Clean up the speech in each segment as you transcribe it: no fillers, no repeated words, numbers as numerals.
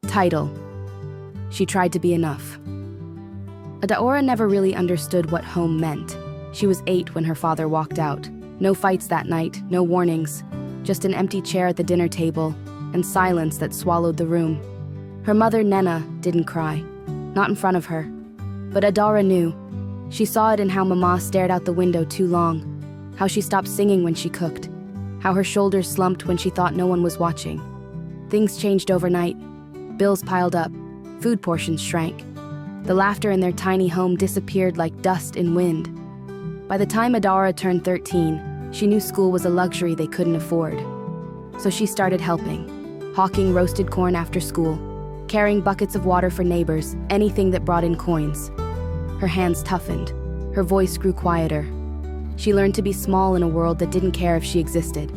Title: She Tried to Be Enough. Adaora never really understood what home meant. She was 8 when her father walked out. No fights that night, no warnings, just an empty chair at the dinner table and silence that swallowed the room. Her mother, Nena, didn't cry, not in front of her. But Adaora knew. She saw it in how Mama stared out the window too long, how she stopped singing when she cooked, how her shoulders slumped when she thought no one was watching. Things changed overnight. Bills piled up, food portions shrank. The laughter in their tiny home disappeared like dust in wind. By the time Adaora turned 13, she knew school was a luxury they couldn't afford. So she started helping, hawking roasted corn after school, carrying buckets of water for neighbors, anything that brought in coins. Her hands toughened. Her voice grew quieter. She learned to be small in a world that didn't care if she existed.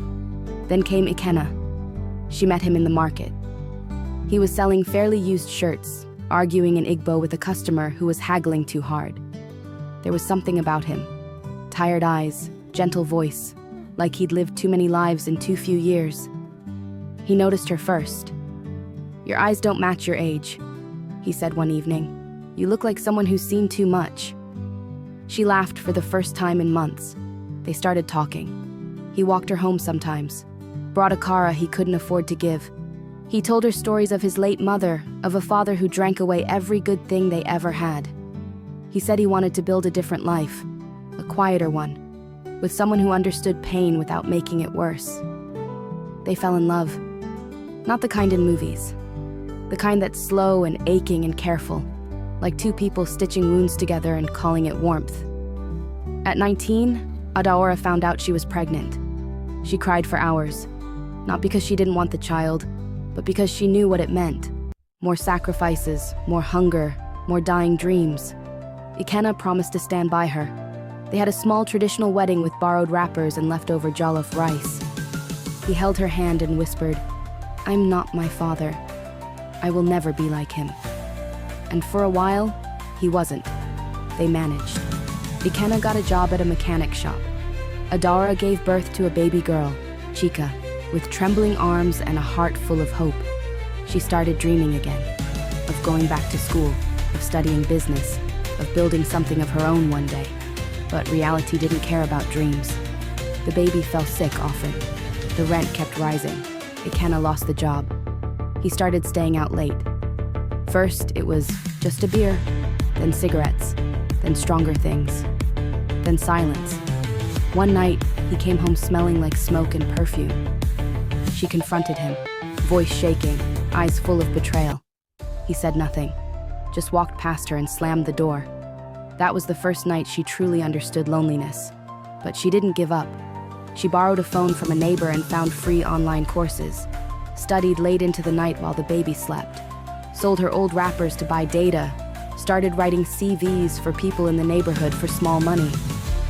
Then came Ikenna. She met him in the market. He was selling fairly used shirts, arguing in Igbo with a customer who was haggling too hard. There was something about him. Tired eyes, gentle voice, like he'd lived too many lives in too few years. He noticed her first. "Your eyes don't match your age," he said one evening. "You look like someone who's seen too much." She laughed for the first time in months. They started talking. He walked her home sometimes, brought a kara he couldn't afford to give. He told her stories of his late mother, of a father who drank away every good thing they ever had. He said he wanted to build a different life, a quieter one, with someone who understood pain without making it worse. They fell in love. Not the kind in movies. The kind that's slow and aching and careful, like two people stitching wounds together and calling it warmth. At 19, Adaora found out she was pregnant. She cried for hours, not because she didn't want the child, but because she knew what it meant. More sacrifices, more hunger, more dying dreams. Ikenna promised to stand by her. They had a small traditional wedding with borrowed wrappers and leftover jollof rice. He held her hand and whispered, "I'm not my father. I will never be like him." And for a while, he wasn't. They managed. Ikenna got a job at a mechanic shop. Adaora gave birth to a baby girl, Chika, with trembling arms and a heart full of hope. She started dreaming again, of going back to school, of studying business, of building something of her own one day. But reality didn't care about dreams. The baby fell sick often. The rent kept rising. Ikenna lost the job. He started staying out late. First, it was just a beer, then cigarettes, then stronger things, then silence. One night, he came home smelling like smoke and perfume. She confronted him, voice shaking, eyes full of betrayal. He said nothing, just walked past her and slammed the door. That was the first night she truly understood loneliness. But she didn't give up. She borrowed a phone from a neighbor and found free online courses, studied late into the night while the baby slept, sold her old wrappers to buy data, started writing CVs for people in the neighborhood for small money,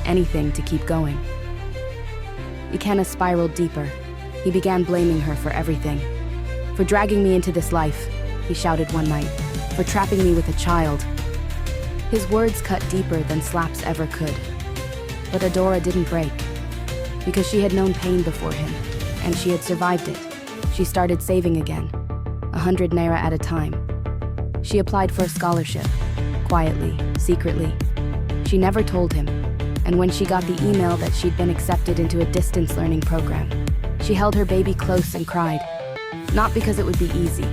anything to keep going. Ikenna spiraled deeper. He began blaming her for everything. "For dragging me into this life," he shouted one night, "for trapping me with a child." His words cut deeper than slaps ever could. But Adaora didn't break, because she had known pain before him, and she had survived it. She started saving again, 100 naira at a time. She applied for a scholarship, quietly, secretly. She never told him, and when she got the email that she'd been accepted into a distance learning program, she held her baby close and cried. Not because it would be easy,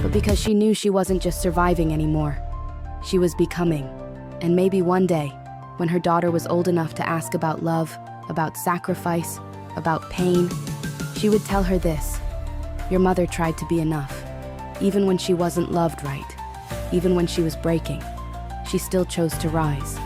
but because she knew she wasn't just surviving anymore. She was becoming, and maybe one day, when her daughter was old enough to ask about love, about sacrifice, about pain, she would tell her this: "Your mother tried to be enough. Even when she wasn't loved right, even when she was breaking, she still chose to rise."